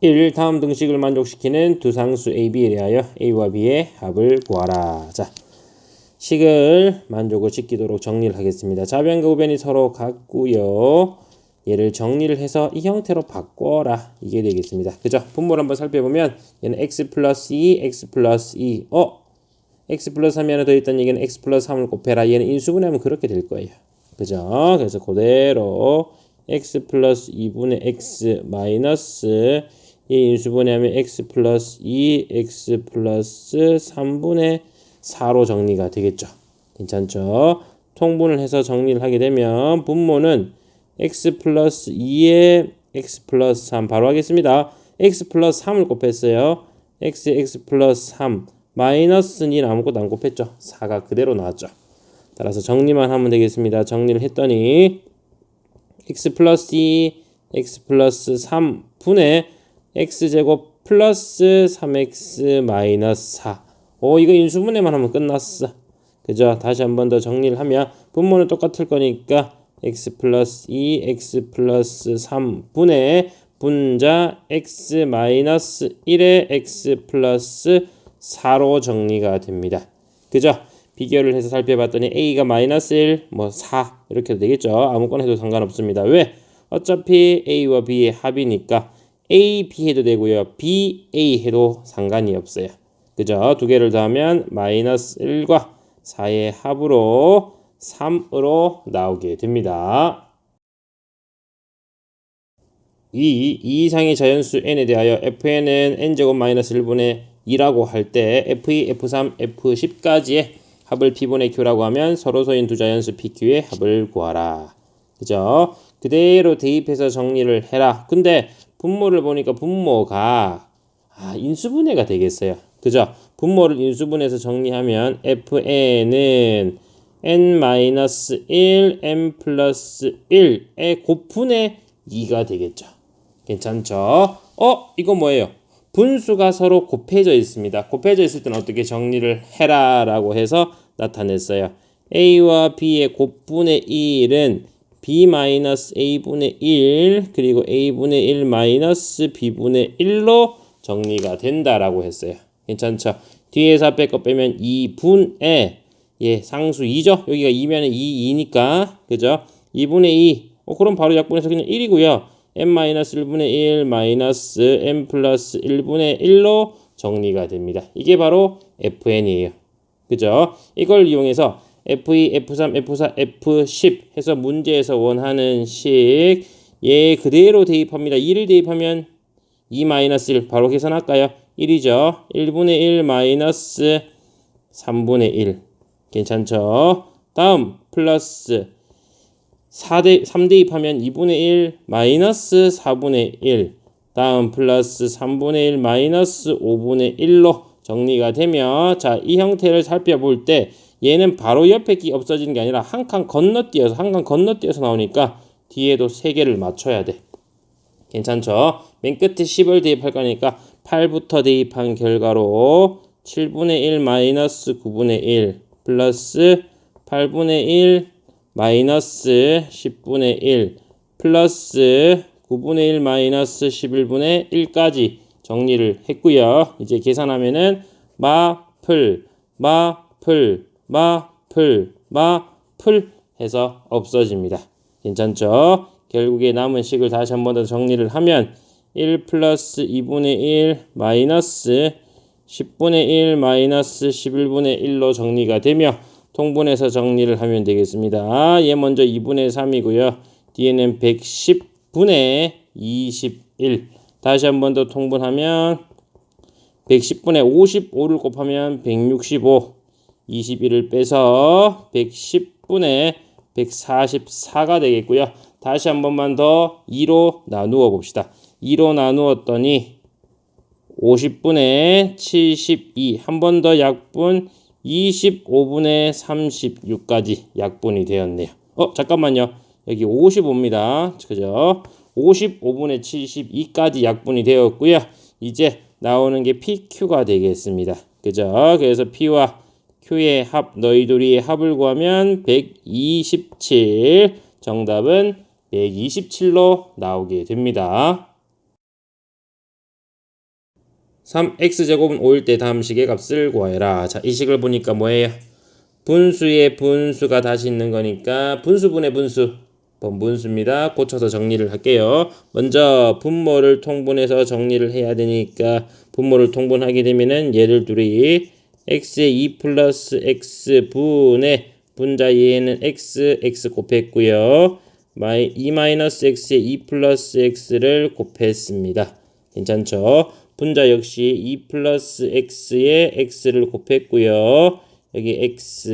1. 다음 등식을 만족시키는 두 상수 A, B에 대하여 A와 B의 합을 구하라. 자, 식을 만족을 시키도록 정리를 하겠습니다. 좌변과 우변이 서로 같고요. 얘를 정리를 해서 이 형태로 바꿔라. 이게 되겠습니다. 그죠? 분모를 한번 살펴보면 얘는 x 플러스 2, x 플러스 2. x 플러스 3이 하나 더 있다는 얘기는 x 플러스 3을 곱해라. 얘는 인수분해하면 그렇게 될 거예요. 그죠? 그래서 그대로 x 플러스 2분의 x 마이너스 이 인수분해하면 x 플러스 2, x 플러스 3분의 4로 정리가 되겠죠. 괜찮죠? 통분을 해서 정리를 하게 되면 분모는 x 플러스 2에 x 플러스 3 바로 하겠습니다. x 플러스 3을 곱했어요. x 플러스 3 마이너스는 아무것도 안 곱했죠. 4가 그대로 나왔죠. 따라서 정리만 하면 되겠습니다. 정리를 했더니 x 플러스 2, x 플러스 3분의 x제곱 플러스 3x 마이너스 4. 이거 인수분해만 하면 끝났어. 그죠? 다시 한 번 더 정리를 하면 분모는 똑같을 거니까 x 플러스 2, x 플러스 3분의 분자 x 마이너스 1의 x 플러스 4로 정리가 됩니다. 그죠? 비교를 해서 살펴봤더니 a가 마이너스 1, 4 이렇게 해도 되겠죠? 아무거나 해도 상관없습니다. 왜? 어차피 a와 b의 합이니까 a, b 해도 되고요. b, a 해도 상관이 없어요. 그죠? 두 개를 더하면 마이너스 1과 4의 합으로 3으로 나오게 됩니다. 이 이상의 자연수 n에 대하여 fn은 n제곱 마이너스 1분의 2라고 할 때 f2, f3, f10까지의 합을 p분의 q라고 하면 서로소인 두 자연수 pq의 합을 구하라. 그죠? 그대로 대입해서 정리를 해라. 근데 분모를 보니까 분모가 인수분해가 되겠어요. 그죠? 분모를 인수분해해서 정리하면 fn은 n-1, n 플러스 1의 곱분의 2가 되겠죠. 괜찮죠? 이거 뭐예요? 분수가 서로 곱해져 있습니다. 곱해져 있을 때는 어떻게 정리를 해라 라고 해서 나타냈어요. a와 b의 곱분의 1은 b-a분의 1 그리고 a분의 1 마이너스 b분의 1로 정리가 된다라고 했어요. 괜찮죠? 뒤에서 앞에 거 빼면 2분의 상수 2죠? 여기가 2면은 2니까 그죠? 2분의 2 그럼 바로 약분해서 그냥 1이고요. n-1분의 1 마이너스 n 플러스 1분의 1로 정리가 됩니다. 이게 바로 fn이에요. 그죠? 이걸 이용해서 f2, f3, f4, f10 해서 문제에서 원하는 식 얘 그대로 대입합니다. 2를 대입하면 2-1 바로 계산할까요? 1이죠. 1분의 1 마이너스 3분의 1 괜찮죠? 다음 플러스 3 대입하면 2분의 1 마이너스 4분의 1 다음 플러스 3분의 1 마이너스 5분의 1로 정리가 되면 자, 이 형태를 살펴볼 때 얘는 바로 옆에 끼 없어지는 게 아니라 한 칸 건너뛰어서 나오니까 뒤에도 3개를 맞춰야 돼. 괜찮죠? 맨 끝에 10을 대입할 거니까 8부터 대입한 결과로 7분의 1 마이너스 9분의 1 플러스 8분의 1 마이너스 10분의 1 플러스 9분의 1 마이너스 11분의 1까지 정리를 했고요. 이제 계산하면은 마풀 해서 없어집니다. 괜찮죠? 결국에 남은 식을 다시 한 번 더 정리를 하면 1 플러스 2분의 1 마이너스 10분의 1 마이너스 11분의 1로 정리가 되며 통분해서 정리를 하면 되겠습니다. 얘 먼저 2분의 3이고요. 뒤에는 110분의 21 다시 한 번 더 통분하면 110분의 55를 곱하면 165 21을 빼서 110분의 144가 되겠고요. 다시 한 번만 더 2로 나누어 봅시다. 2로 나누었더니 50분의 72 한 번 더 약분 25분의 36까지 약분이 되었네요. 잠깐만요. 여기 55입니다. 그죠? 55분의 72까지 약분이 되었고요. 이제 나오는 게 PQ가 되겠습니다. 그죠? 그래서 P와 Q의 합, 너희 둘이 합을 구하면 127. 정답은 127로 나오게 됩니다. 3x제곱은 5일 때 다음 식의 값을 구하여라. 자, 이 식을 보니까 뭐예요? 분수에 분수가 다시 있는 거니까 분수분의 분수, 분수입니다. 고쳐서 정리를 할게요. 먼저 분모를 통분해서 정리를 해야 되니까 분모를 통분하게 되면은 얘를 둘이 x의 2 플러스 x분의 분자 얘는 x 곱했고요. 2 마이너스 x의 2 플러스 x를 곱했습니다. 괜찮죠? 분자 역시 2 플러스 x에 x를 곱했고요. 여기 x,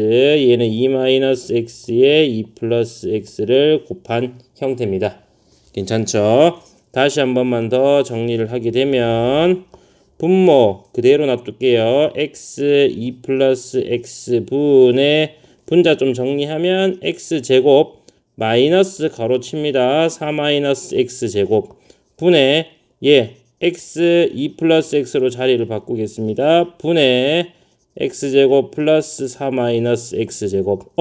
얘는 2 마이너스 x에 2 플러스 x를 곱한 형태입니다. 괜찮죠? 다시 한 번만 더 정리를 하게 되면 분모 그대로 놔둘게요. x 2 플러스 x분의 분자 좀 정리하면 x제곱 마이너스 가로칩니다. 4 마이너스 x제곱 분의 x 2 플러스 x로 자리를 바꾸겠습니다. 분의 x제곱 플러스 4 마이너스 x제곱.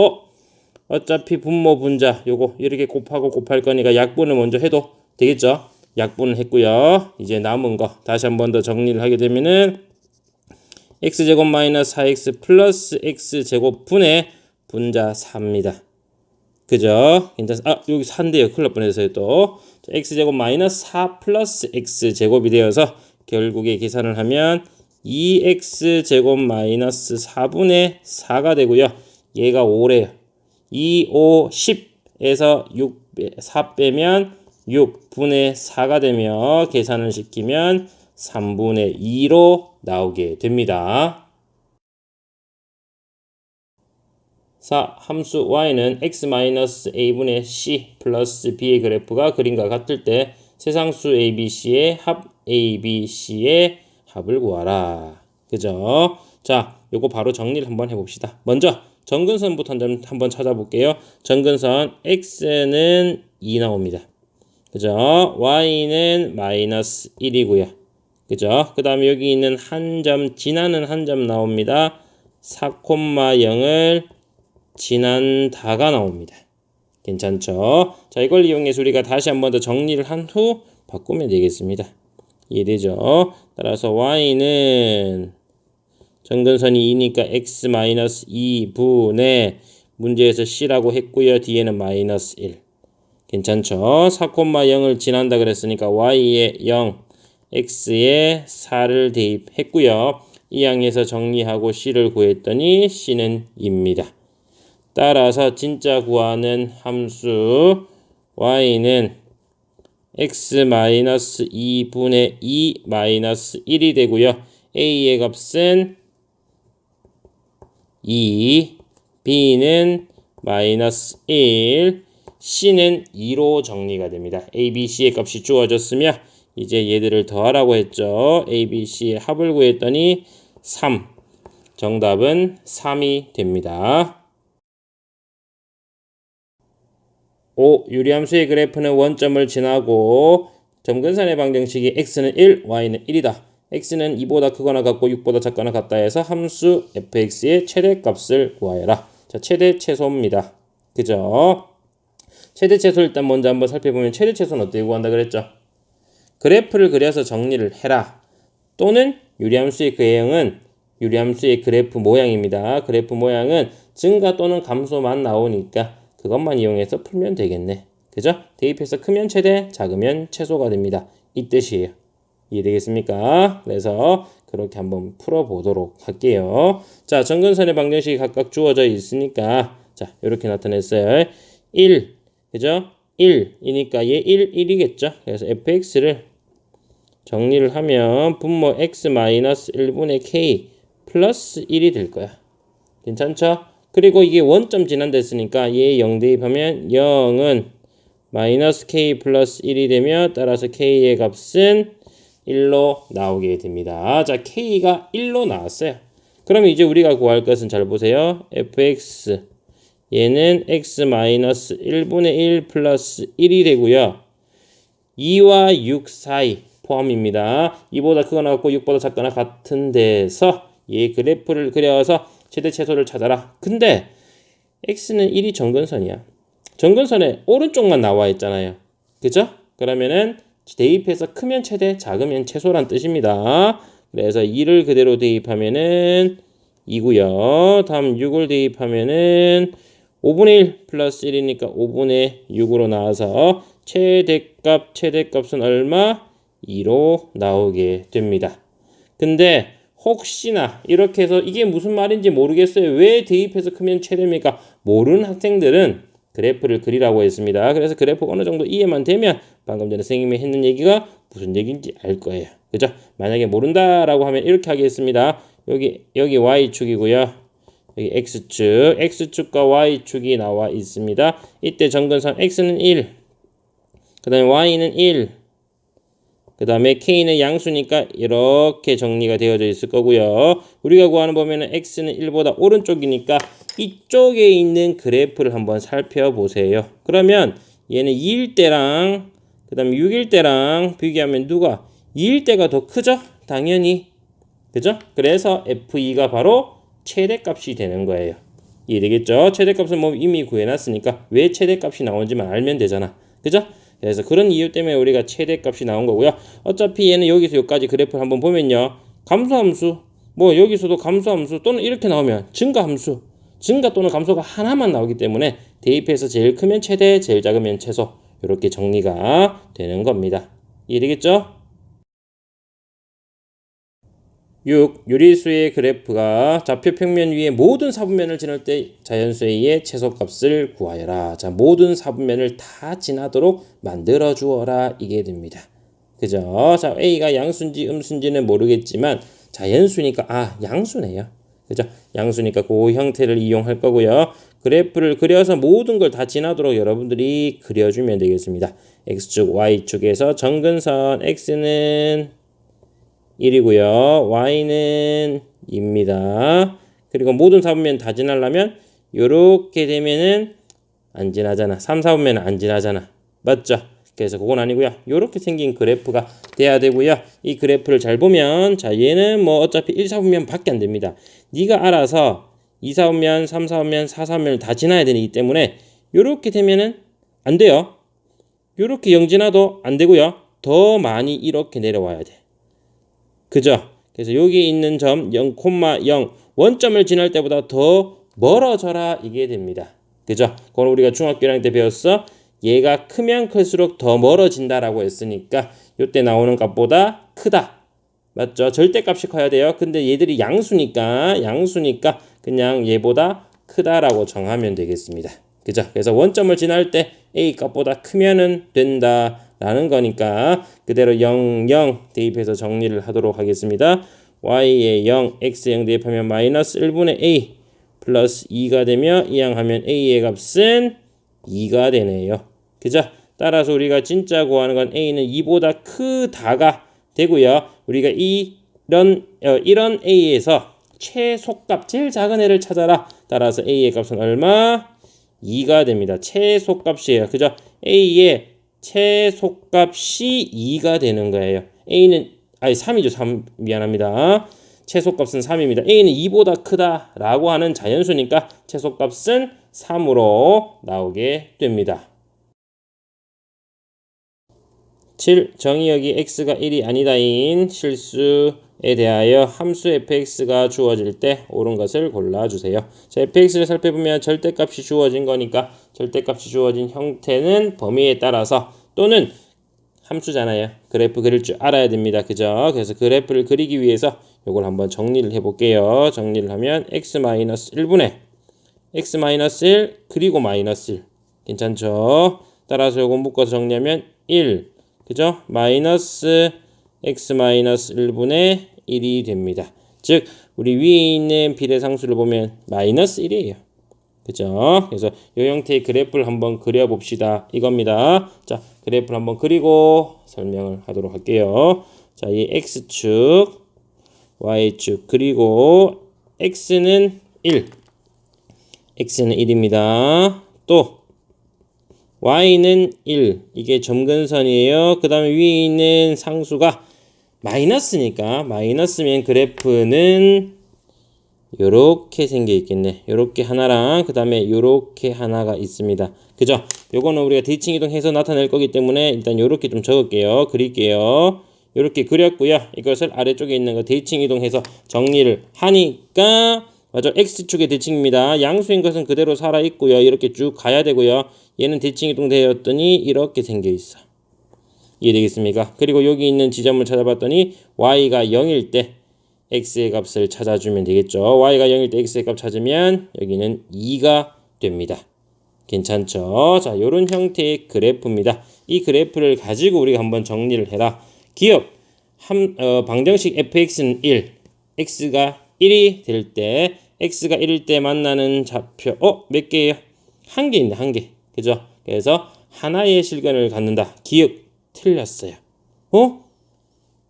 어차피 분모 분자 요거 이렇게 곱하고 곱할 거니까 약분을 먼저 해도 되겠죠? 약분을 했고요. 이제 남은 거 다시 한 번 더 정리를 하게 되면은 x제곱 마이너스 4x 플러스 x제곱 분의 분자 4입니다. 그죠? 괜찮아. 여기 4인데요. 큰일 날 뻔했어요 또. 자, x제곱 마이너스 4 플러스 x제곱이 되어서 결국에 계산을 하면 2x제곱 마이너스 4분의 4가 되고요. 얘가 5래요. 2, 5, 10에서 4 빼면 6분의 4가 되며 계산을 시키면 3분의 2로 나오게 됩니다. 4. 함수 y는 x-a분의 c 플러스 b의 그래프가 그림과 같을 때 세상수 abc의 합 abc의 합을 구하라. 그죠? 자, 요거 바로 정리를 한번 해봅시다. 먼저 정근선부터 한번 찾아볼게요. 정근선 x는 2 나옵니다. 그죠? y는 마이너스 1이고요. 그죠? 그 다음에 여기 있는 한 점, 지나는 한 점 나옵니다. 4,0을 지난다가 나옵니다. 괜찮죠? 자, 이걸 이용해서 우리가 다시 한 번 더 정리를 한 후 바꾸면 되겠습니다. 이해되죠? 따라서 y는 정근선이 2니까 x-2분의 문제에서 c라고 했고요. 뒤에는 마이너스 1. 괜찮죠? 4,0을 지난다 그랬으니까 y에 0, x에 4를 대입했고요. 이 항에서 정리하고 c를 구했더니 c는 2입니다. 따라서 진짜 구하는 함수 y는 x-2분의 2 마이너스 1이 되고요. a의 값은 2, b는 마이너스 1, c는 2로 정리가 됩니다. a, b, c의 값이 주어졌으며 이제 얘들을 더하라고 했죠. a, b, c의 합을 구했더니 3. 정답은 3이 됩니다. 5. 유리함수의 그래프는 원점을 지나고 점근선의 방정식이 x는 1, y는 1이다. x는 2보다 크거나 같고 6보다 작거나 같다 해서 함수 fx의 최대값을 구하여라. 자, 최대 최소입니다. 그죠? 최대 최소 일단 먼저 한번 살펴보면 최대 최소는 어떻게 구한다 그랬죠? 그래프를 그려서 정리를 해라. 또는 유리함수의 그해형은 유리함수의 그래프 모양입니다. 그래프 모양은 증가 또는 감소만 나오니까 그것만 이용해서 풀면 되겠네. 그죠? 대입해서 크면 최대, 작으면 최소가 됩니다. 이 뜻이에요. 이해되겠습니까? 그래서 그렇게 한번 풀어보도록 할게요. 자, 정근선의 방정식이 각각 주어져 있으니까 자, 이렇게 나타냈어요. 1, 그죠? 1이니까 얘 1, 1이겠죠? 그래서 fx를 정리를 하면 분모 x-1분의 k 플러스 1이 될 거야. 괜찮죠? 그리고 이게 원점 지난댔으니까 얘 0 대입하면 0은 마이너스 k 플러스 1이 되며 따라서 k의 값은 1로 나오게 됩니다. 자, k가 1로 나왔어요. 그러면 이제 우리가 구할 것은 잘 보세요. fx 얘는 x-1분의 1 플러스 1이 되고요. 2와 6 사이 포함입니다. 2보다 크거나 같고 6보다 작거나 같은 데서 얘 그래프를 그려서 최대 최소를 찾아라. 근데 x는 1이 정근선이야. 정근선의 오른쪽만 나와 있잖아요. 그죠? 그러면은 대입해서 크면 최대, 작으면 최소란 뜻입니다. 그래서 2를 그대로 대입하면은 2고요. 다음 6을 대입하면은 5분의 1 플러스 1이니까 5분의 6으로 나와서 최대값은 얼마? 2로 나오게 됩니다. 근데 혹시나 이렇게 해서 이게 무슨 말인지 모르겠어요. 왜 대입해서 크면 최대입니까? 모르는 학생들은 그래프를 그리라고 했습니다. 그래서 그래프 어느 정도 이해만 되면 방금 전에 선생님이 했는 얘기가 무슨 얘기인지 알 거예요. 그죠? 만약에 모른다라고 하면 이렇게 하겠습니다. 여기 y축이고요. 여기 x축과 y축이 나와 있습니다. 이때 정근선 x는 1, 그 다음에 y는 1, 그 다음에 k는 양수니까 이렇게 정리가 되어져 있을 거고요. 우리가 구하는 범위는 x는 1보다 오른쪽이니까 이쪽에 있는 그래프를 한번 살펴보세요. 그러면 얘는 2일 때랑 그 다음에 6일 때랑 비교하면 누가 2일 때가 더 크죠? 당연히. 그죠? 그래서 f2가 바로 최대값이 되는 거예요. 이해되겠죠? 최대값은 뭐 이미 구해놨으니까 왜 최대값이 나오는지만 알면 되잖아. 그죠? 그래서 그런 이유 때문에 우리가 최대값이 나온 거고요. 어차피 얘는 여기서 여기까지 그래프를 한번 보면요. 감소함수, 뭐 여기서도 감소함수 또는 이렇게 나오면 증가함수, 증가 또는 감소가 하나만 나오기 때문에 대입해서 제일 크면 최대, 제일 작으면 최소 이렇게 정리가 되는 겁니다. 이해되겠죠? 6. 유리수의 그래프가 좌표 평면 위에 모든 사분면을 지날 때 자연수 A의 최소값을 구하여라. 자, 모든 사분면을 다 지나도록 만들어 주어라. 이게 됩니다. 그죠? 자, A가 양수인지 음수인지는 모르겠지만 자연수니까 양수네요. 그죠? 양수니까 그 형태를 이용할 거고요. 그래프를 그려서 모든 걸 다 지나도록 여러분들이 그려주면 되겠습니다. X축, Y축에서 정근선 X는 1이고요. y는 2입니다. 그리고 모든 사분면 다 지나려면 요렇게 되면은 안 지나잖아. 3, 4분면은 안 지나잖아. 맞죠? 그래서 그건 아니고요. 요렇게 생긴 그래프가 돼야 되고요. 이 그래프를 잘 보면 자, 얘는 뭐 어차피 1, 4분면 밖에 안 됩니다. 네가 알아서 2, 4분면, 3, 4분면, 4, 4분면을 다 지나야 되기 때문에 요렇게 되면은 안 돼요. 요렇게 0 지나도 안 되고요. 더 많이 이렇게 내려와야 돼. 그죠? 그래서 여기 있는 점 0,0 원점을 지날 때보다 더 멀어져라 이게 됩니다. 그죠? 그건 우리가 중학교 1학년 때 배웠어. 얘가 크면 클수록 더 멀어진다라고 했으니까 이때 나오는 값보다 크다. 맞죠? 절대값이 커야 돼요. 근데 얘들이 양수니까 그냥 얘보다 크다라고 정하면 되겠습니다. 그죠? 그래서 원점을 지날 때 A 값보다 크면은 된다. 라는 거니까 그대로 0, 0 대입해서 정리를 하도록 하겠습니다. y에 0, x 0 대입하면 마이너스 1분의 a 플러스 2가 되며 이항하면 a의 값은 2가 되네요. 그죠? 따라서 우리가 진짜 구하는 건 a는 2보다 크다가 되고요. 우리가 이런 a에서 최소값 제일 작은 애를 찾아라. 따라서 a의 값은 얼마? 2가 됩니다. 최소값이에요. 그죠? a의 최소값이 2가 되는 거예요. A는 3이죠. 3 미안합니다. 최소값은 3입니다. A는 2보다 크다라고 하는 자연수니까 최소값은 3으로 나오게 됩니다. 7. 정의역이 x가 1이 아니다인 실수에 대하여 함수 fx가 주어질 때 옳은 것을 골라주세요. 자, fx를 살펴보면 절대값이 주어진 거니까 절대값이 주어진 형태는 범위에 따라서 또는 함수잖아요. 그래프 그릴 줄 알아야 됩니다. 그죠? 그래서 그래프를 그리기 위해서 이걸 한번 정리를 해볼게요. 정리를 하면 x-1분의 x-1 그리고 마이너스 1 괜찮죠? 따라서 이거 묶어서 정리하면 1 그죠? 마이너스 x-1분의 1이 됩니다. 즉 우리 위에 있는 비례상수를 보면 마이너스 1이에요. 그죠? 그래서 이 형태의 그래프를 한번 그려봅시다. 이겁니다. 자, 그래프를 한번 그리고 설명을 하도록 할게요. 자, 이 x축, y축 그리고 x는 1. x는 1입니다. 또 y는 1. 이게 점근선이에요. 그 다음에 위에 있는 상수가 마이너스니까 마이너스면 그래프는 요렇게 생겨 있겠네. 요렇게 하나랑 그 다음에 요렇게 하나가 있습니다. 그죠? 요거는 우리가 대칭 이동해서 나타낼 거기 때문에 일단 요렇게 좀 적을게요. 그릴게요. 이렇게 그렸고요. 이것을 아래쪽에 있는 거 대칭 이동해서 정리를 하니까 맞아, x축의 대칭입니다. 양수인 것은 그대로 살아있고요. 이렇게 쭉 가야 되고요. 얘는 대칭 이동되었더니 이렇게 생겨 있어. 이해되겠습니까? 그리고 여기 있는 지점을 찾아봤더니 y가 0일 때 x의 값을 찾아주면 되겠죠. y가 0일 때 x의 값 찾으면 여기는 2가 됩니다. 괜찮죠? 자, 요런 형태의 그래프입니다. 이 그래프를 가지고 우리가 한번 정리를 해라. 기억, 방정식 fx는 1, x가 1이 될 때, x가 1일 때 만나는 좌표, 몇 개예요? 한 개 있네, 한 개. 그죠? 그래서 하나의 실근을 갖는다. 기억, 틀렸어요.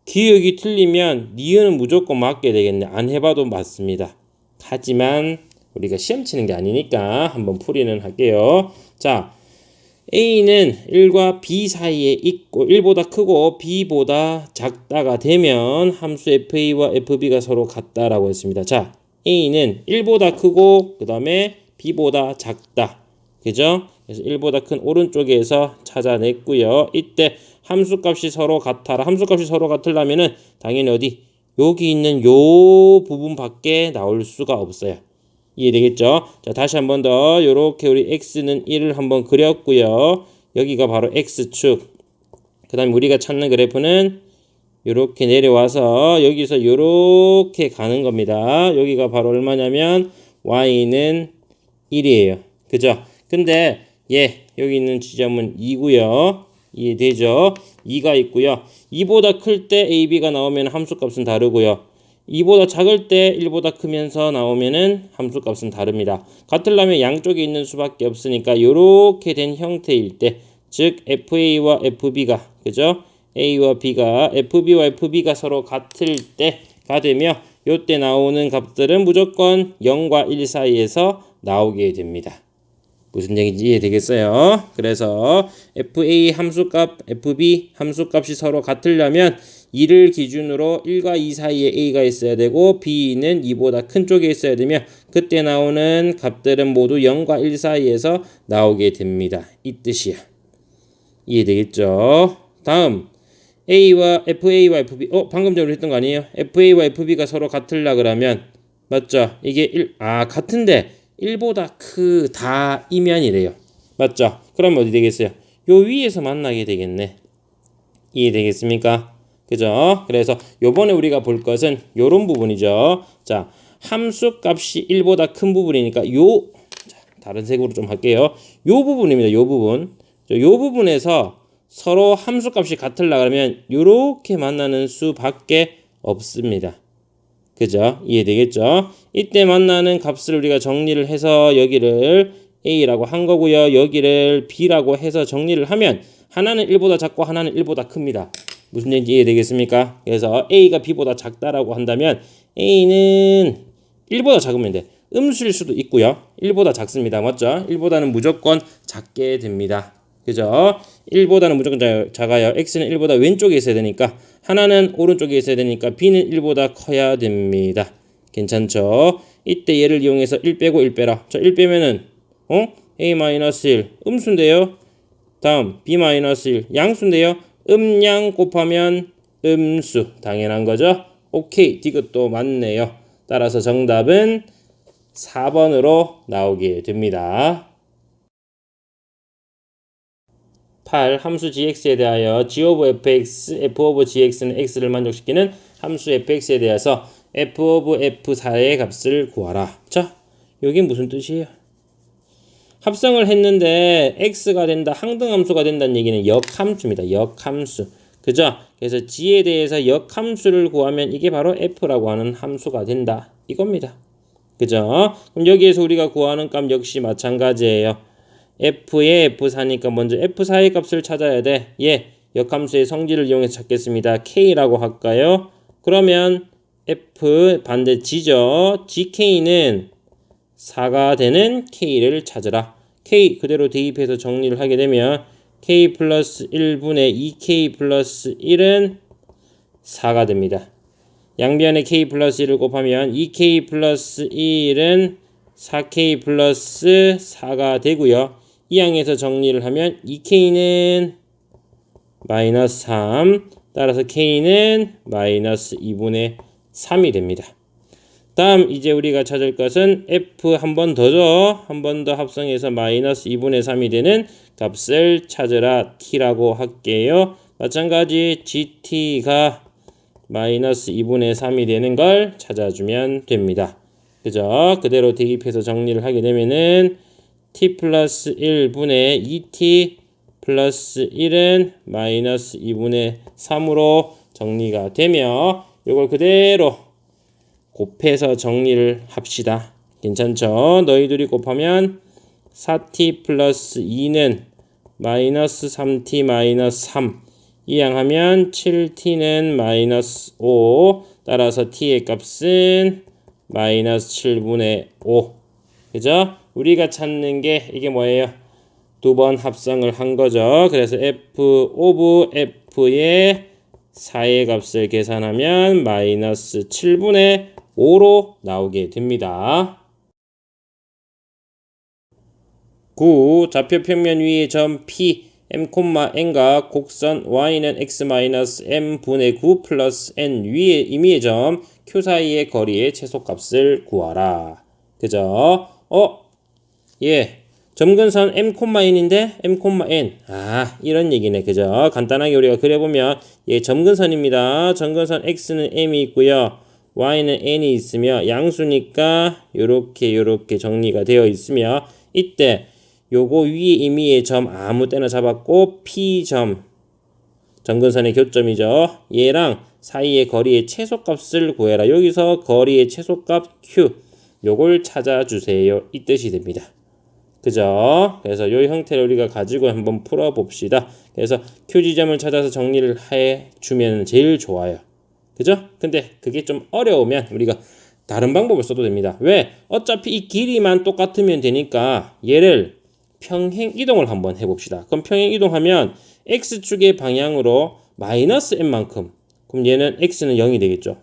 기억이 틀리면 니은은 무조건 맞게 되겠네. 안 해봐도 맞습니다. 하지만 우리가 시험 치는 게 아니니까 한번 풀이는 할게요. 자, A는 1과 B 사이에 있고 1보다 크고 B보다 작다가 되면 함수 FA와 FB가 서로 같다라고 했습니다. 자, A는 1보다 크고 그 다음에 B보다 작다. 그죠? 그래서 1보다 큰 오른쪽에서 찾아냈고요. 이때 함수값이 서로 같아라. 함수값이 서로 같으려면은 당연히 어디? 여기 있는 요 부분밖에 나올 수가 없어요. 이해되겠죠? 자, 다시 한 번 더 요렇게 우리 x는 1을 한번 그렸고요. 여기가 바로 x축. 그 다음에 우리가 찾는 그래프는 요렇게 내려와서 여기서 요렇게 가는 겁니다. 여기가 바로 얼마냐면 y는 1이에요. 그죠? 근데 여기 있는 지점은 2고요. 이해되죠? 2가 있고요. 2보다 클 때 AB가 나오면 함수값은 다르고요. 2보다 작을 때 1보다 크면서 나오면은 함수값은 다릅니다. 같으려면 양쪽에 있는 수밖에 없으니까 이렇게 된 형태일 때, 즉 FA와 FB가 그죠? A와 B가 FB와 FB가 서로 같을 때가 되며 요때 나오는 값들은 무조건 0과 1 사이에서 나오게 됩니다. 무슨 얘기인지 이해되겠어요? 그래서 FA 함수값, FB 함수값이 서로 같으려면 2를 기준으로 1과 2 사이에 A가 있어야 되고 B는 2보다 큰 쪽에 있어야 되며 그때 나오는 값들은 모두 0과 1 사이에서 나오게 됩니다. 이 뜻이야. 이해되겠죠? 다음 FA와 FB 방금 전에 했던 거 아니에요? FA와 FB가 서로 같으려 그러면 맞죠? 이게 같은데 1보다 크다 이면이래요. 맞죠? 그럼 어디 되겠어요? 요 위에서 만나게 되겠네. 이해되겠습니까? 그죠? 그래서 요번에 우리가 볼 것은 요런 부분이죠. 자, 함수값이 1보다 큰 부분이니까 다른 색으로 좀 할게요. 요 부분입니다. 요 부분. 요 부분에서 서로 함수값이 같으려 그러면 요렇게 만나는 수밖에 없습니다. 그죠? 이해되겠죠? 이때 만나는 값을 우리가 정리를 해서 여기를 A라고 한 거고요. 여기를 B라고 해서 정리를 하면 하나는 1보다 작고 하나는 1보다 큽니다. 무슨 얘기인지 이해되겠습니까? 그래서 A가 B보다 작다라고 한다면 A는 1보다 작으면 돼. 음수일 수도 있고요. 1보다 작습니다. 맞죠? 1보다는 무조건 작게 됩니다. 그죠? 1보다는 무조건 작아요. X는 1보다 왼쪽에 있어야 되니까 하나는 오른쪽에 있어야 되니까 B는 1보다 커야 됩니다. 괜찮죠? 이때 얘를 이용해서 1 빼고 1 빼라. 자, 1 빼면은 A-1 음수인데요. 다음 B-1 양수인데요. 음양 곱하면 음수. 당연한 거죠? 오케이. 디귿도 맞네요. 따라서 정답은 4번으로 나오게 됩니다. 8. 함수 gx에 대하여 g of fx, f of gx는 x를 만족시키는 함수 fx에 대해서 f of f4의 값을 구하라. 자, 여기 무슨 뜻이에요? 합성을 했는데 x가 된다, 항등함수가 된다는 얘기는 역함수입니다. 역함수. 그죠? 그래서 g에 대해서 역함수를 구하면 이게 바로 f라고 하는 함수가 된다. 이겁니다. 그죠? 그럼 여기에서 우리가 구하는 값 역시 마찬가지예요. f의 f4니까 먼저 f4의 값을 찾아야 돼. 역함수의 성질을 이용해서 찾겠습니다. k라고 할까요? 그러면 f 반대 g죠. gk는 4가 되는 k를 찾으라. k 그대로 대입해서 정리를 하게 되면 k 플러스 1분의 2k 플러스 1은 4가 됩니다. 양변에 k 플러스 1을 곱하면 2k 플러스 1은 4k 플러스 4가 되고요. 이 항에서 정리를 하면 2k는 마이너스 3, 따라서 k는 마이너스 2분의 3이 됩니다. 다음 이제 우리가 찾을 것은 f 한 번 더 줘. 한 번 더 합성해서 마이너스 2분의 3이 되는 값을 찾으라 t라고 할게요. 마찬가지 gt가 마이너스 2분의 3이 되는 걸 찾아주면 됩니다. 그죠? 그대로 대입해서 정리를 하게 되면은 t 플러스 1분의 2t 플러스 1은 마이너스 2분의 3으로 정리가 되며 이걸 그대로 곱해서 정리를 합시다. 괜찮죠? 너희들이 곱하면 4t 플러스 2는 마이너스 3t 마이너스 3 이항하면 7t는 마이너스 5 따라서 t의 값은 마이너스 7분의 5 그죠? 우리가 찾는 게 이게 뭐예요? 두 번 합성을 한 거죠. 그래서 f 오브 f의 4의 값을 계산하면 마이너스 7분의 5로 나오게 됩니다. 9. 좌표 평면 위의 점 P, m,n과 곡선 y는 x-m분의 9 플러스 n 위의 임의의 점 Q 사이의 거리의 최소값을 구하라. 그죠? 예. 점근선 m,n인데 m,n. 이런 얘기네. 그죠? 간단하게 우리가 그려보면 예, 점근선입니다. 점근선 x는 m이 있고요. y는 n이 있으며 양수니까 요렇게 정리가 되어 있으며 이때 요거 위에 임의의 점 아무 때나 잡았고 P점 점근선의 교점이죠. 얘랑 사이의 거리의 최소값을 구해라. 여기서 거리의 최소값 Q 요걸 찾아주세요. 이 뜻이 됩니다. 그죠? 그래서 요 형태를 우리가 가지고 한번 풀어봅시다. 그래서 Q 지점을 찾아서 정리를 해주면 제일 좋아요. 그죠? 근데 그게 좀 어려우면 우리가 다른 방법을 써도 됩니다. 왜? 어차피 이 길이만 똑같으면 되니까 얘를 평행 이동을 한번 해봅시다. 그럼 평행 이동하면 x축의 방향으로 마이너스 n만큼 그럼 얘는 x는 0이 되겠죠.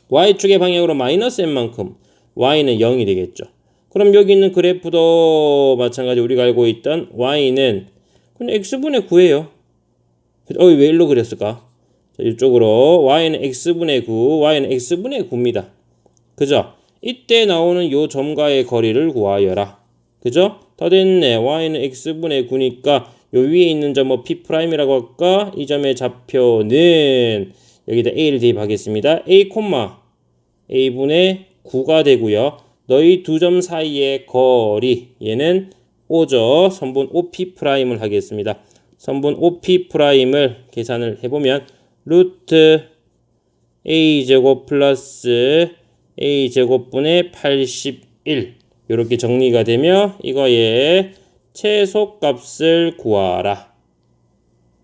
y축의 방향으로 마이너스 n만큼 y는 0이 되겠죠. 그럼 여기 있는 그래프도 마찬가지 우리가 알고 있던 y는 그냥 x분의 9예요. 왜 일로 그랬을까? 자, 이쪽으로 y는 x분의 9, y는 x분의 9입니다. 그죠? 이때 나오는 요 점과의 거리를 구하여라. 그죠? 다 됐네. y는 x분의 9니까 요 위에 있는 점 뭐 P'이라고 할까? 이 점의 좌표는 여기다 a를 대입하겠습니다. a분의 9가 되고요. 너희 두 점 사이의 거리 얘는 5죠. 선분 OP'을 하겠습니다. 선분 OP'을 계산을 해보면 루트 a제곱 플러스 a제곱분의 81 이렇게 정리가 되며 이거의 최소값을 구하라.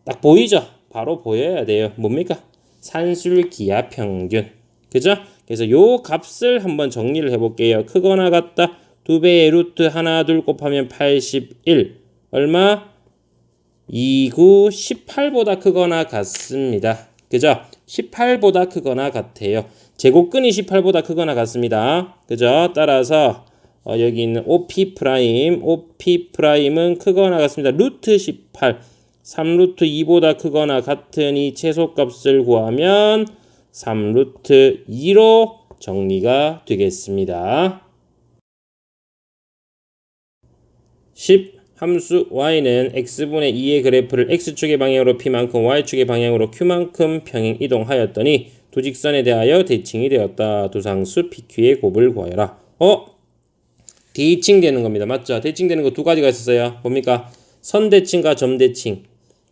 딱 보이죠? 바로 보여야 돼요. 뭡니까? 산술기하 평균. 그죠? 그래서 요 값을 한번 정리를 해볼게요. 크거나 같다. 2배의 루트 하나 둘 곱하면 81 얼마? 29, 18보다 크거나 같습니다. 그죠? 18보다 크거나 같아요. 제곱근이 18보다 크거나 같습니다. 그죠? 따라서 여기 있는 OP'은 크거나 같습니다. 루트 18, 3루트 2보다 크거나 같으니 최소값을 구하면 3루트 2로 정리가 되겠습니다. 10. 함수 y는 x분의 2의 그래프를 x축의 방향으로 p만큼 y축의 방향으로 q만큼 평행 이동하였더니 두 직선에 대하여 대칭이 되었다. 두 상수 pq의 곱을 구하여라. 대칭되는 겁니다. 맞죠? 대칭되는 거 두 가지가 있었어요. 뭡니까? 선대칭과 점대칭.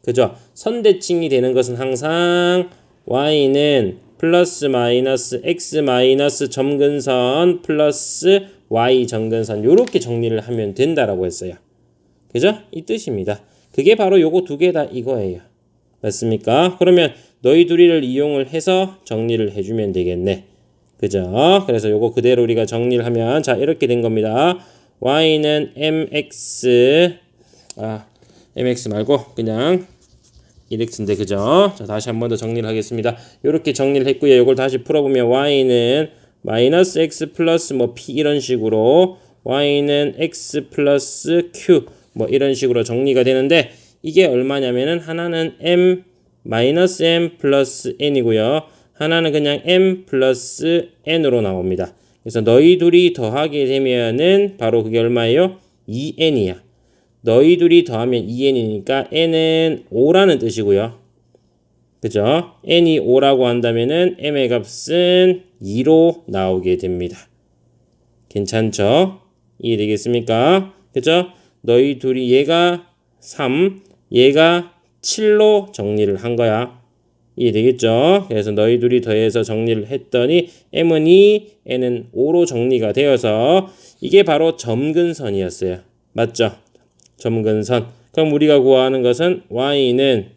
그죠? 선대칭이 되는 것은 항상 y는 플러스 마이너스 x 마이너스 점근선 플러스 y 점근선 요렇게 정리를 하면 된다라고 했어요. 그죠? 이 뜻입니다. 그게 바로 요거 두 개 다 이거예요. 맞습니까? 그러면 너희 둘이를 이용을 해서 정리를 해주면 되겠네. 그죠? 그래서 요거 그대로 우리가 정리를 하면 자 이렇게 된 겁니다. y는 mx 말고 그냥 1x인데 그죠? 자 다시 한 번 더 정리를 하겠습니다. 요렇게 정리를 했고요. 요걸 다시 풀어보면 y는 마이너스 x 플러스 뭐 p 이런 식으로 y는 x 플러스 q 뭐 이런 식으로 정리가 되는데 이게 얼마냐면은 하나는 m 마이너스 m 플러스 n이고요. 하나는 그냥 m 플러스 n으로 나옵니다. 그래서 너희 둘이 더하게 되면은 바로 그게 얼마예요? 2n이야. 너희 둘이 더하면 2n이니까 n은 5라는 뜻이고요. 그죠? n이 5라고 한다면은 m의 값은 2로 나오게 됩니다. 괜찮죠? 이해되겠습니까? 그죠? 너희 둘이 얘가 3, 얘가 7로 정리를 한 거야. 이해되겠죠? 그래서 너희 둘이 더해서 정리를 했더니 m은 2, n은 5로 정리가 되어서 이게 바로 점근선이었어요. 맞죠? 점근선. 그럼 우리가 구하는 것은 y는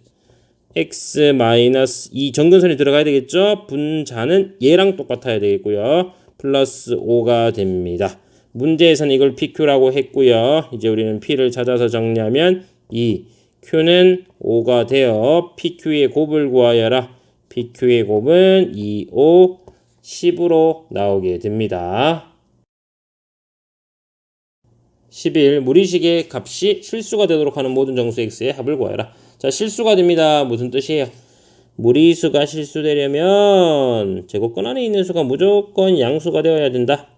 x 마이너스 이 점근선이 들어가야 되겠죠? 분자는 얘랑 똑같아야 되겠고요. 플러스 5가 됩니다. 문제에서는 이걸 PQ라고 했고요. 이제 우리는 P를 찾아서 정리하면 2, Q는 5가 되어 PQ의 곱을 구하여라. PQ의 곱은 2, 5, 10으로 나오게 됩니다. 11. 무리식의 값이 실수가 되도록 하는 모든 정수 x의 합을 구하여라. 자, 실수가 됩니다. 무슨 뜻이에요? 무리수가 실수되려면 제곱권 안에 있는 수가 무조건 양수가 되어야 된다.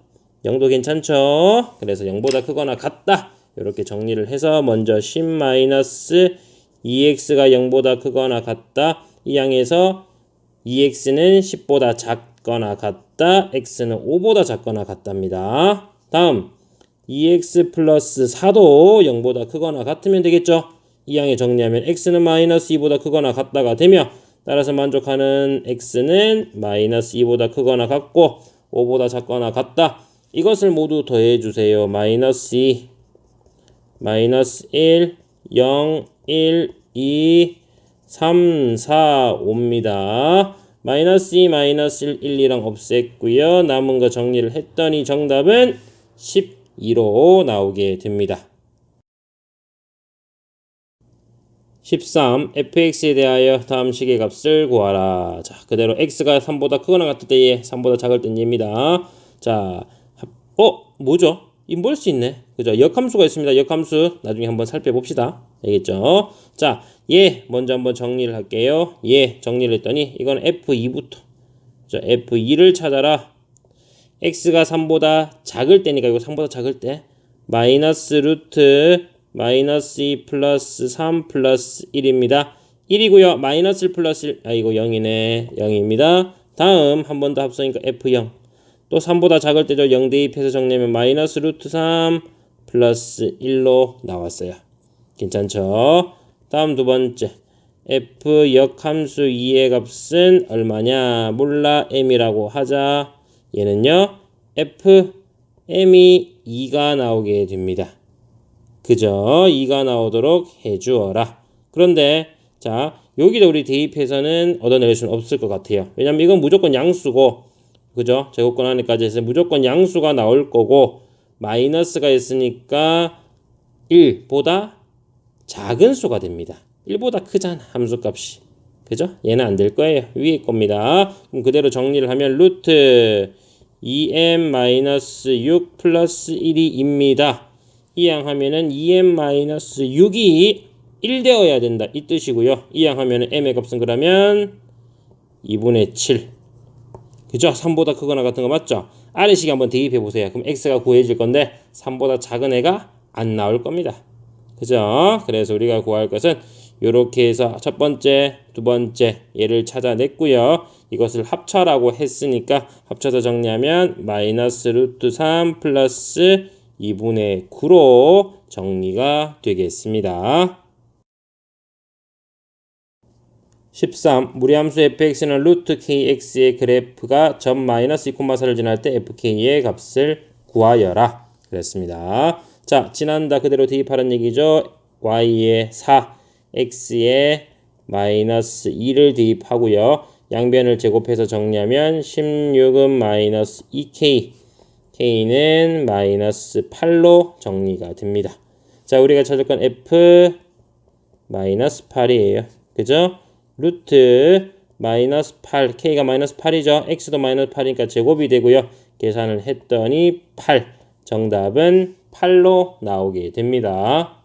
0도 괜찮죠? 그래서 0보다 크거나 같다. 이렇게 정리를 해서 먼저 10-2x가 0보다 크거나 같다. 이 항에서 2x는 10보다 작거나 같다. x는 5보다 작거나 같답니다. 다음 2x 플러스 4도 0보다 크거나 같으면 되겠죠? 이 항에 정리하면 x는 마이너스 2보다 크거나 같다가 되며 따라서 만족하는 x는 마이너스 2보다 크거나 같고 5보다 작거나 같다. 이것을 모두 더해주세요. 마이너스 2, 마이너스 1, 0, 1, 2, 3, 4, 5입니다. 마이너스 2, 마이너스 1, 1, 2랑 없앴고요. 남은 거 정리를 했더니 정답은 12로 나오게 됩니다. 13. fx에 대하여 다음 식의 값을 구하라. 자, 그대로 x가 3보다 크거나 같을 때에 3보다 작을 땐 얘입니다. 자, 뭐죠? 인볼 수 있네. 그죠? 역함수가 있습니다. 역함수 나중에 한번 살펴봅시다. 알겠죠? 자, 얘 먼저 한번 정리를 할게요. 얘 정리를 했더니 이건 f2부터 자, f2를 찾아라. x가 3보다 작을 때니까 이거 3보다 작을 때 마이너스 루트 마이너스 2 플러스 3 플러스 1입니다. 1이고요. 마이너스 1 플러스 1 이거 0이네. 0입니다. 다음 한 번 더 합성이니까 f0 또 3보다 작을 때죠. 0 대입해서 정리하면 마이너스 루트 3 플러스 1로 나왔어요. 괜찮죠? 다음 두 번째 f 역함수 2의 값은 얼마냐? 몰라 m이라고 하자. 얘는요 f m이 2가 나오게 됩니다. 그죠? 2가 나오도록 해주어라. 그런데 자 여기다 우리 대입해서는 얻어낼 수는 없을 것 같아요. 왜냐면 이건 무조건 양수고 그죠? 제곱권 안에까지 해서 무조건 양수가 나올 거고 마이너스가 있으니까 1보다 작은 수가 됩니다. 1보다 크잖아 함수값이. 그죠? 얘는 안 될 거예요. 위에 겁니다. 그럼 그대로 정리를 하면 루트 2m-6 플러스 1이입니다. 이항하면은 2m-6이 1 되어야 된다. 이 뜻이고요. 이항하면은 m의 값은 그러면 2분의 7. 그죠? 3보다 크거나 같은 거 맞죠? 아래식에 한번 대입해 보세요. 그럼 x가 구해질 건데 3보다 작은 애가 안 나올 겁니다. 그죠? 그래서 우리가 구할 것은 이렇게 해서 첫 번째, 두 번째 얘를 찾아냈고요. 이것을 합쳐라고 했으니까 합쳐서 정리하면 마이너스 루트 3 플러스 2분의 9로 정리가 되겠습니다. 13. 무리함수 fx는 루트 kx의 그래프가 점 마이너스 2,4를 지날 때 fk의 값을 구하여라. 그랬습니다. 자, 지난다 그대로 대입하라는 얘기죠. y의 4, x의 마이너스 2를 대입하고요. 양변을 제곱해서 정리하면 16은 마이너스 2k, k는 마이너스 8로 정리가 됩니다. 자, 우리가 찾을 건 f 마이너스 8이에요. 그죠? 루트 마이너스 8, k가 마이너스 8이죠. x도 마이너스 8이니까 제곱이 되고요. 계산을 했더니 8, 정답은 8로 나오게 됩니다.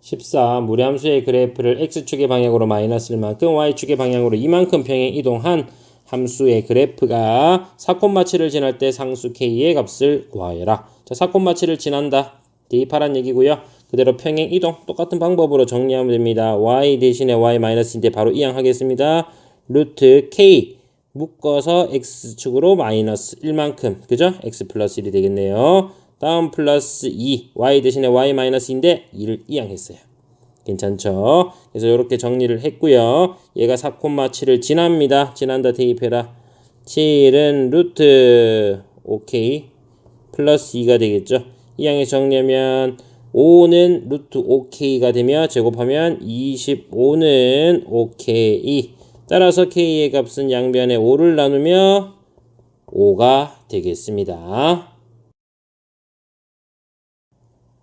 14. 무리함수의 그래프를 x축의 방향으로 마이너스 1만큼 y축의 방향으로 2만큼 평행 이동한 함수의 그래프가 4콤마치를 지날 때 상수 k의 값을 구하여라. 자, 4콤마치를 지난다. 대입하란 얘기고요. 그대로 평행 이동 똑같은 방법으로 정리하면 됩니다. y 대신에 y 마이너스인데 바로 이항하겠습니다. 루트 k 묶어서 x축으로 마이너스 1만큼 그죠? x 플러스 1이 되겠네요. 다음 플러스 2 y 대신에 y 마이너스인데 2를 이항했어요. 괜찮죠? 그래서 이렇게 정리를 했고요. 얘가 4,7을 지납니다. 지난다 대입해라. 7은 루트 OK 플러스 2가 되겠죠. 이항에 정리하면 5는 루트 OK가 되며 제곱하면 25는 OK. 따라서 K의 값은 양변에 5를 나누며 5가 되겠습니다.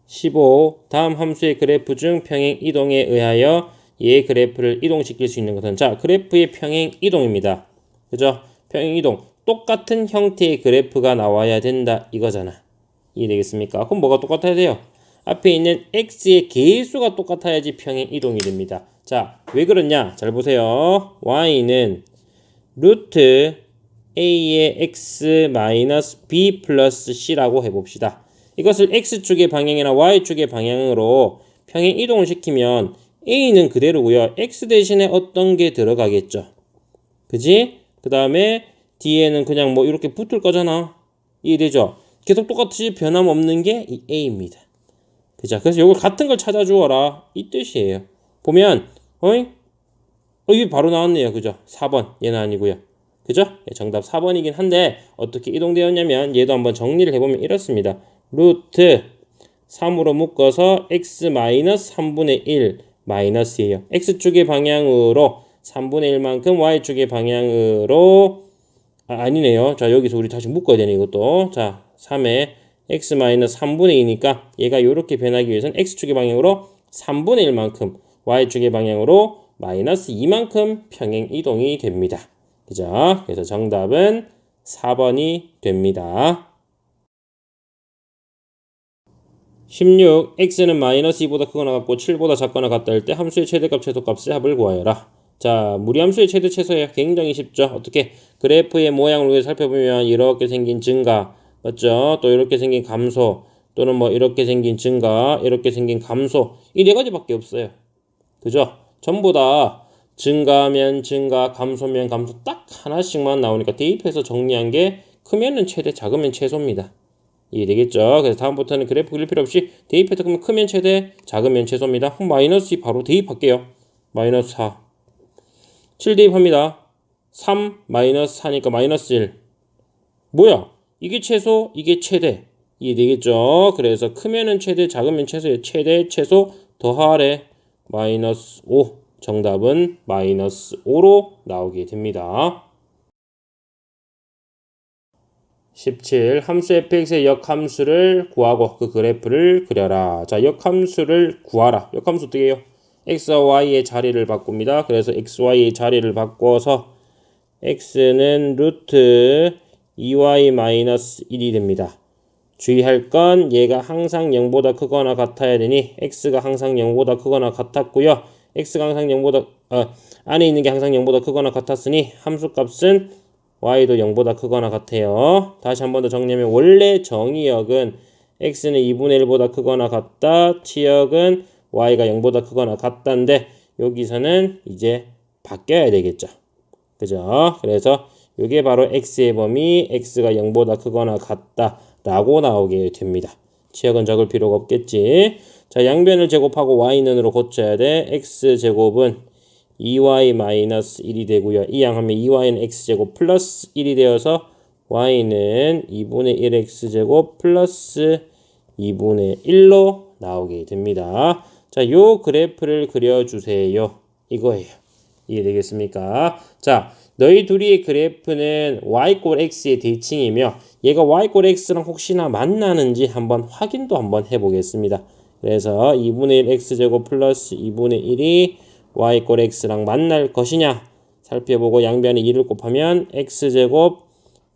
15. 다음 함수의 그래프 중 평행 이동에 의하여 얘의 그래프를 이동시킬 수 있는 것은 자, 그래프의 평행 이동입니다. 그죠? 평행 이동. 똑같은 형태의 그래프가 나와야 된다 이거잖아. 이해되겠습니까? 그럼 뭐가 똑같아야 돼요? 앞에 있는 x의 개수가 똑같아야지 평행 이동이 됩니다. 자, 왜 그러냐? 잘 보세요. y는 루트 a의 x 마이너스 b 플러스 c라고 해봅시다. 이것을 x축의 방향이나 y축의 방향으로 평행 이동을 시키면 a는 그대로고요. x 대신에 어떤 게 들어가겠죠. 그지? 그 다음에 뒤에는 그냥 뭐 이렇게 붙을 거잖아. 이해되죠? 계속 똑같이 변함없는 게 이 a입니다. 그죠? 그래서 이걸 같은 걸 찾아주어라 이 뜻이에요. 보면 이게 바로 나왔네요. 그죠? 4번 얘는 아니고요. 그죠? 정답 4번이긴 한데 어떻게 이동되었냐면 얘도 한번 정리를 해보면 이렇습니다. 루트 3으로 묶어서 x 마이너스 3분의 1 마이너스예요. x축의 방향으로 3분의 1만큼 y축의 방향으로 아니네요. 자, 여기서 우리 다시 묶어야 되네 이것도. 자, 3에 x 마이너스 3분의 2니까 얘가 이렇게 변하기 위해서는 x축의 방향으로 3분의 1만큼 y축의 방향으로 마이너스 2만큼 평행 이동이 됩니다. 그죠? 그래서 정답은 4번이 됩니다. 16. x는 마이너스 2보다 크거나 같고 7보다 작거나 같다 할 때 함수의 최대값 최소값의 합을 구하여라. 자, 무리함수의 최대 최소예요. 굉장히 쉽죠. 어떻게 그래프의 모양을 살펴보면 이렇게 생긴 증가 맞죠? 또 이렇게 생긴 감소 또는 뭐 이렇게 생긴 증가 이렇게 생긴 감소 이 네 가지밖에 없어요. 그죠? 전부 다 증가면 증가 감소면 감소 딱 하나씩만 나오니까 대입해서 정리한 게 크면은 최대 작으면 최소입니다. 이해되겠죠? 그래서 다음부터는 그래프 그릴 필요 없이 대입해서 그러면 크면 최대, 작으면 최소입니다. 그럼 마이너스 2 바로 대입할게요. 마이너스 4. 7 대입합니다. 3 마이너스 4니까 마이너스 1. 뭐야? 이게 최소, 이게 최대. 이해되겠죠? 그래서 크면은 최대, 작으면 최소예요. 최대, 최소 더하래. 마이너스 5. 정답은 마이너스 5로 나오게 됩니다. 17. 함수 fx의 역함수를 구하고 그 그래프를 그려라. 자, 역함수를 구하라. 역함수 어떻게 해요? x와 y의 자리를 바꿉니다. 그래서 xy의 자리를 바꿔서 x는 루트 2y-1이 됩니다. 주의할 건 얘가 항상 0보다 크거나 같아야 되니 x가 항상 0보다 크거나 같았고요. x가 항상 0보다 안에 있는 게 항상 0보다 크거나 같았으니 함수값은 y도 0보다 크거나 같아요. 다시 한 번 더 정리하면 원래 정의역은 x는 2분의 1보다 크거나 같다. 치역은 y가 0보다 크거나 같다인데 여기서는 이제 바뀌어야 되겠죠. 그죠? 그래서 이게 바로 x의 범위 x가 0보다 크거나 같다 라고 나오게 됩니다. 치역은 적을 필요가 없겠지. 자, 양변을 제곱하고 y는으로 고쳐야 돼. x제곱은 2y-1이 되고요. 이항하면 2y는 x제곱 플러스 1이 되어서 y는 2분의 1x제곱 플러스 2분의 1로 나오게 됩니다. 자, 요 그래프를 그려주세요. 이거예요. 이해되겠습니까? 자, 너희 둘이의 그래프는 y 꼴 x의 대칭이며 얘가 y 꼴 x랑 혹시나 만나는지 한번 확인도 한번 해보겠습니다. 그래서 2분의 1 x제곱 플러스 2분의 1이 y 꼴 x랑 만날 것이냐 살펴보고 양변에 2를 곱하면 x제곱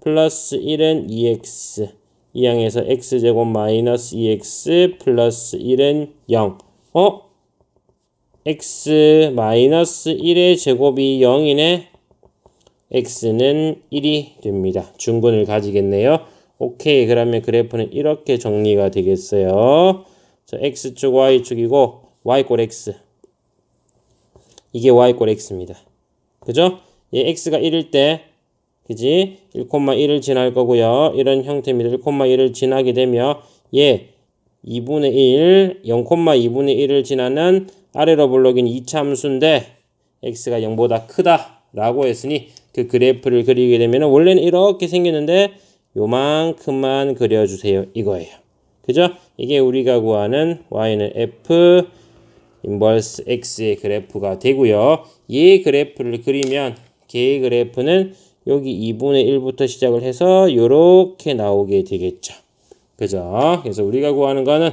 플러스 1은 2x 이항에서 x제곱 마이너스 2x 플러스 1은 0. x 마이너스 1의 제곱이 0이네. x는 1이 됩니다. 중근을 가지겠네요. 오케이. 그러면 그래프는 이렇게 정리가 되겠어요. 자, x축 y축이고 y 꼴 x. 이게 y 꼴 x입니다. 그죠? 얘 x가 1일 때 그지? 1,1을 지날 거고요. 이런 형태입니다. 1,1을 지나게 되면 얘 2분의 1, 0,2분의 1을 지나는 아래로 블록인 2차 함수인데 x가 0보다 크다 라고 했으니 그 그래프를 그리게 되면 원래는 이렇게 생겼는데 요만큼만 그려주세요. 이거예요. 그죠? 이게 우리가 구하는 y는 f 인버스 x의 그래프가 되고요. 얘 그래프를 그리면 걔의 그래프는 여기 2분의 1부터 시작을 해서 요렇게 나오게 되겠죠. 그죠? 그래서 우리가 구하는 거는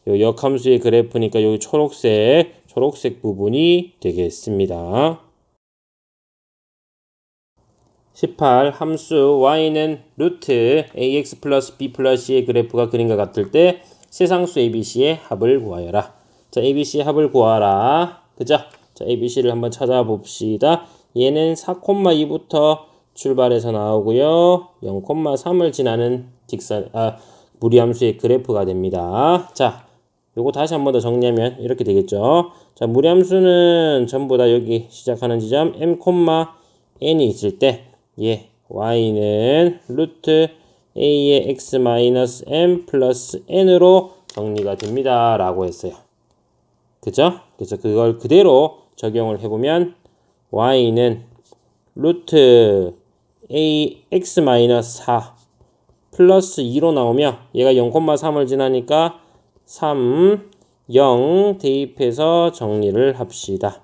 요 역함수의 그래프니까 여기 초록색 부분이 되겠습니다. 18. 함수 y는 루트 ax 플러스 b 플러스 c의 그래프가 그림과 같을 때 세상수 abc의 합을 구하여라. 자, abc의 합을 구하라. 그죠? 자, abc를 한번 찾아봅시다. 얘는 4,2부터 출발해서 나오고요. 0,3을 지나는 무리함수의 그래프가 됩니다. 자, 요거 다시 한 번 더 정리하면 이렇게 되겠죠. 자, 무리함수는 전부 다 여기 시작하는 지점 m, n이 있을 때 y는 루트 a의 x 마이너스 m 플러스 n으로 정리가 됩니다. 라고 했어요. 그죠? 그래서 그걸 그대로 적용을 해보면 y는 루트 a x 마이너스 4 플러스 2로 나오며 얘가 0,3을 지나니까 3, 0 대입해서 정리를 합시다.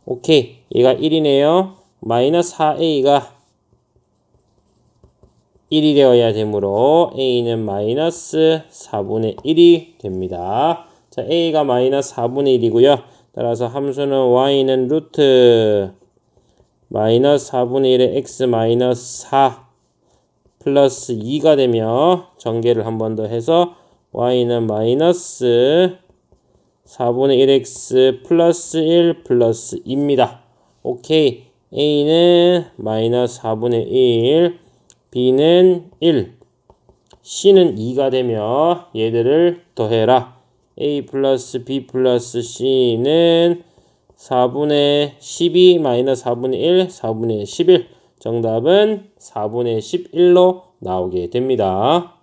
오케이. 얘가 1이네요. 마이너스 4a가 1이 되어야 되므로 a는 마이너스 4분의 1이 됩니다. 자, a가 마이너스 4분의 1이고요. 따라서 함수는 y는 루트 마이너스 4분의 1의 x 마이너스 4 플러스 2가 되며 전개를 한 번 더 해서 y는 마이너스 4분의 1x 플러스 1 플러스 2입니다. 오케이. a는 마이너스 4분의 1, b는 1, c는 2가 되며 얘들을 더해라. a 플러스 b 플러스 c는 4분의 12 마이너스 4분의 1, 4분의 11. 정답은 4분의 11로 나오게 됩니다.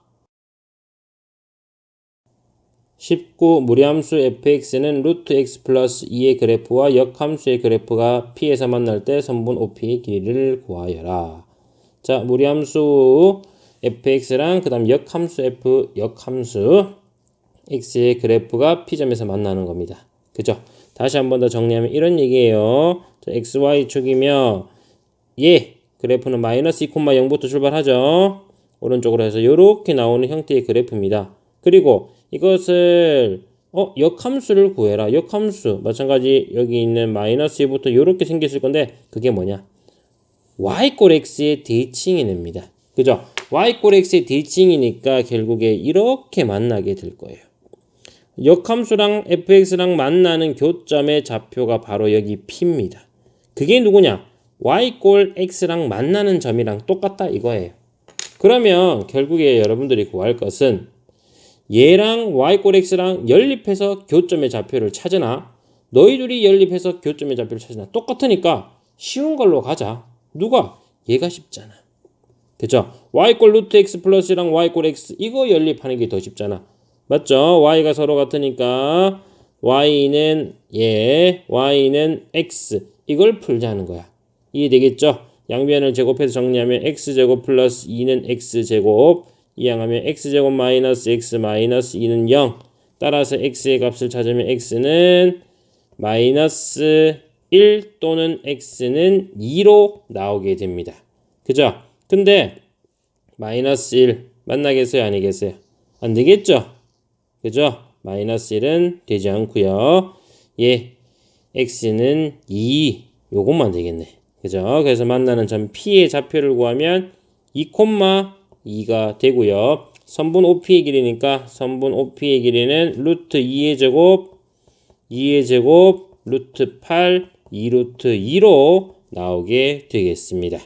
19. 무리함수 fx는 루트 x 플러스 2의 그래프와 역함수의 그래프가 p에서 만날 때 선분 OP의 길이를 구하여라. 자, 무리함수 fx랑 그 다음 역함수 x의 그래프가 p점에서 만나는 겁니다. 그죠? 다시 한 번 더 정리하면 이런 얘기예요. 자, xy축이며 그래프는 마이너스 2,0부터 출발하죠. 오른쪽으로 해서 이렇게 나오는 형태의 그래프입니다. 그리고 이것을 역함수를 구해라. 역함수 마찬가지 여기 있는 마이너스 2부터 이렇게 생겼을 건데 그게 뭐냐? y꼴 x의 대칭이냅니다. 그죠? y꼴 x의 대칭이니까 결국에 이렇게 만나게 될 거예요. 역함수랑 fx랑 만나는 교점의 좌표가 바로 여기 p입니다. 그게 누구냐? y꼴 x랑 만나는 점이랑 똑같다 이거예요. 그러면 결국에 여러분들이 구할 것은 얘랑 y꼴 x랑 연립해서 교점의 좌표를 찾으나 너희 둘이 연립해서 교점의 좌표를 찾으나 똑같으니까 쉬운 걸로 가자. 누가? 얘가 쉽잖아. 그죠? y꼴 루트 x 플러스랑 y꼴 x 이거 연립하는 게 더 쉽잖아. 맞죠? y가 서로 같으니까 y는 y는 x 이걸 풀자는 거야. 이해되겠죠? 양변을 제곱해서 정리하면 x제곱 플러스 2는 x제곱 이항하면 x제곱 마이너스 x 마이너스 2는 0 따라서 x의 값을 찾으면 x는 마이너스 1 또는 x는 2로 나오게 됩니다. 그죠? 근데 마이너스 1 만나겠어요? 아니겠어요? 안 되겠죠? 그죠? 마이너스 1은 되지 않고요. x는 2 요것만 되겠네. 그죠? 그래서 만나는 점 P의 좌표를 구하면 2,2가 되고요. 선분 OP의 길이니까 선분 OP의 길이는 루트 2의 제곱 루트 8, 2 루트 2로 나오게 되겠습니다.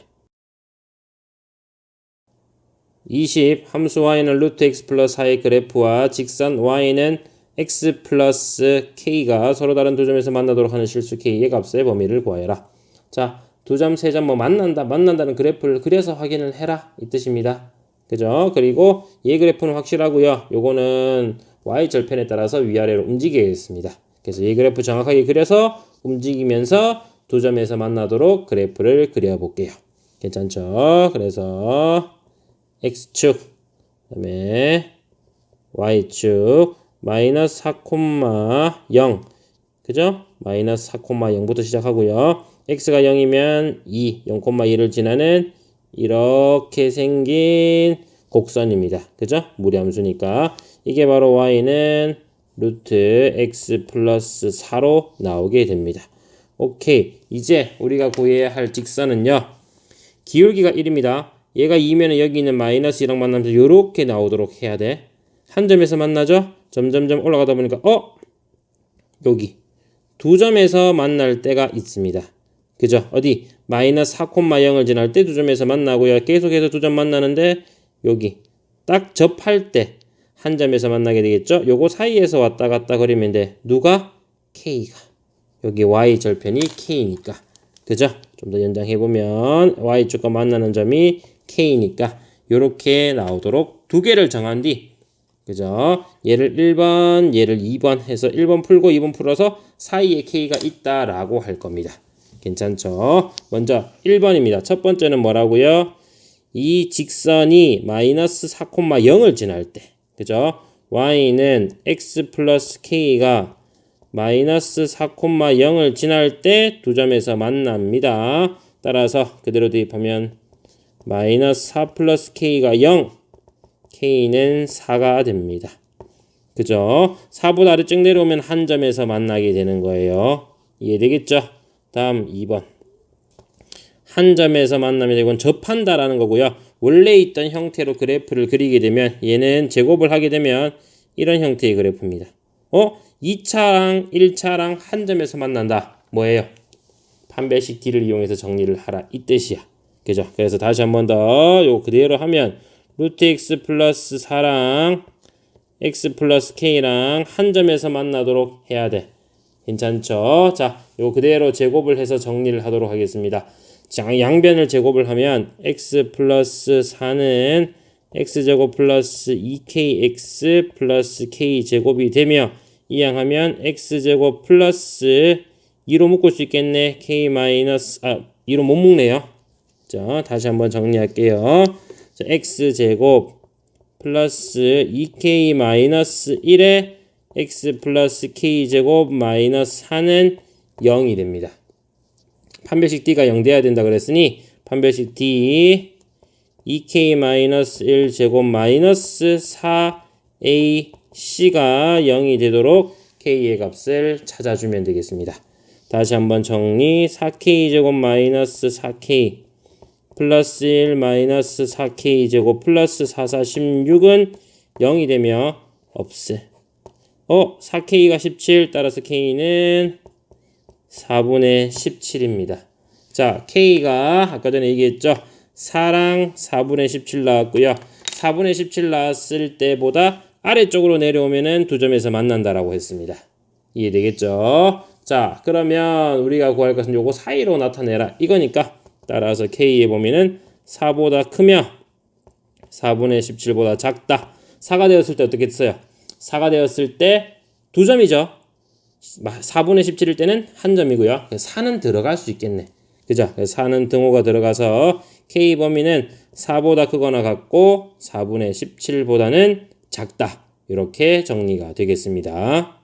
20. 함수 y는 루트 x 플러스 4의 그래프와 직선 y는 x 플러스 k가 서로 다른 두 점에서 만나도록 하는 실수 k의 값의 범위를 구하여라. 자, 두 점, 세 점 만난다는 그래프를 그려서 확인을 해라 이 뜻입니다. 그죠? 그리고 얘 그래프는 확실하고요. 요거는 y 절편에 따라서 위아래로 움직이겠습니다. 그래서 얘 그래프 정확하게 그려서 움직이면서 두 점에서 만나도록 그래프를 그려볼게요. 괜찮죠? 그래서 x축, 그다음에 y축, 마이너스 4,0, 그죠? 마이너스 4,0부터 시작하고요. x가 0이면 2, 0,2를 지나는 이렇게 생긴 곡선입니다. 그죠? 무리함수니까. 이게 바로 y는 루트 x 플러스 4로 나오게 됩니다. 오케이. 이제 우리가 구해야 할 직선은요. 기울기가 1입니다. 얘가 2면은 여기 있는 마이너스 1랑 만나면서 이렇게 나오도록 해야 돼. 한 점에서 만나죠? 점점점 올라가다 보니까 여기 두 점에서 만날 때가 있습니다. 그죠? 어디? 마이너스 4,0을 지날 때 두 점에서 만나고요. 계속해서 두 점 만나는데 여기 딱 접할 때 한 점에서 만나게 되겠죠? 요거 사이에서 왔다 갔다 거리면 돼. 누가? K가. 여기 Y 절편이 K니까. 그죠? 좀 더 연장해보면 Y축과 만나는 점이 K니까 요렇게 나오도록 두 개를 정한 뒤 그죠? 얘를 1번, 얘를 2번 해서 1번 풀고 2번 풀어서 사이에 K가 있다라고 할 겁니다. 괜찮죠? 먼저 1번입니다. 첫 번째는 뭐라고요? 이 직선이 마이너스 4,0을 지날 때 그죠? y는 x 플러스 k가 마이너스 4,0을 지날 때 두 점에서 만납니다. 따라서 그대로 대입하면 마이너스 4 플러스 k가 0, k는 4가 됩니다. 그죠? 4보다 아래쪽 내려오면 한 점에서 만나게 되는 거예요. 이해되겠죠? 다음 2번. 한 점에서 만나면 이건 접한다라는 거고요. 원래 있던 형태로 그래프를 그리게 되면 얘는 제곱을 하게 되면 이런 형태의 그래프입니다. 2차랑 1차랑 한 점에서 만난다. 뭐예요? 판별식 D를 이용해서 정리를 하라. 이 뜻이야. 그죠? 그래서 다시 한 번 더 요 그대로 하면 루트 x 플러스 4랑 x 플러스 k랑 한 점에서 만나도록 해야 돼. 괜찮죠? 자, 요 그대로 제곱을 해서 정리를 하도록 하겠습니다. 자, 양변을 제곱을 하면 x 플러스 4는 x제곱 플러스 2kx 플러스 k제곱이 되며 이항하면 x제곱 플러스 2로 묶을 수 있겠네. k 마이너스 2로 못 묶네요. 자, 다시 한번 정리할게요. 자, x제곱 플러스 2k 마이너스 1에 x 플러스 k제곱 마이너스 4는 0이 됩니다. 판별식 D가 0 돼야 된다 그랬으니 판별식 D 2k 마이너스 1 제곱 마이너스 4ac가 0이 되도록 k의 값을 찾아주면 되겠습니다. 다시 한번 정리. 4k 제곱 마이너스 4k 플러스 1 마이너스 4k 제곱 플러스 4, 4, 16은 0이 되며 없애. 4k가 17 따라서 k는 4분의 17입니다. 자, k가 아까 전에 얘기했죠. 4랑 4분의 17 나왔고요. 4분의 17 나왔을 때보다 아래쪽으로 내려오면은 두 점에서 만난다라고 했습니다. 이해되겠죠? 자, 그러면 우리가 구할 것은 요거 사이로 나타내라. 이거니까 따라서 k의 범위는 4보다 크며 4분의 17보다 작다. 4가 되었을 때 어떻게 했어요? 4가 되었을 때 두 점이죠. 4분의 17일 때는 한 점이고요. 4는 들어갈 수 있겠네. 그죠? 4는 등호가 들어가서 k 범위는 4보다 크거나 같고 4분의 17보다는 작다. 이렇게 정리가 되겠습니다.